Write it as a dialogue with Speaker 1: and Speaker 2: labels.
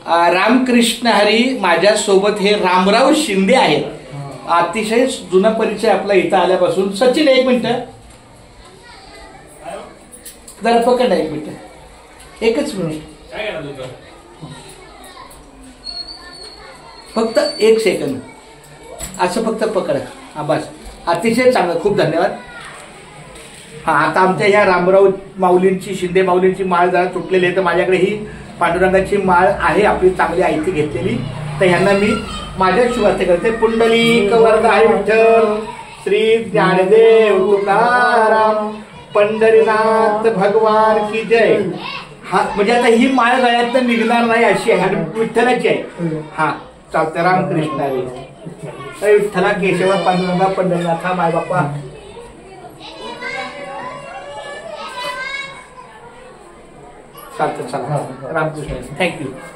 Speaker 1: रामकृष्ण हरी माझ्यासोबत हे रामराव शिंदे आहेत. अतिशय जुना परिचय आपला इथं आल्यापासून. सचिन एक मिनिट जरा पकड, एक मिनिट, एकच मिनिट, फक्त एक सेकंद असं फक्त पकड. हा बस, अतिशय चांगलं, खूप धन्यवाद. हा आता आमच्या ह्या रामराव माऊलींची, शिंदे माऊलींची माळ जरा तुटलेली आहे, तर माझ्याकडे ही पांडुरंगाची माळ आहे आपली चांगली आयती घेतलेली, तर ह्यांना मी माझ्या शुभार्थ करते. पुंडलिक वरदाय विठ्ठल, श्री ज्ञानदेव तुकाराम, पंढरीनाथ भगवान की जय. हा म्हणजे आता ही माळ गळ्यात निघणार नाही अशी आहे आणि विठ्ठलाची आहे. हा चालतं. रामकृष्ण हरी. विठ्ठला केशवा पांडुरंगा पंढरीनाथा माय बाप्पा. चालतं, चला. रामकृष्ण. थँक्यू.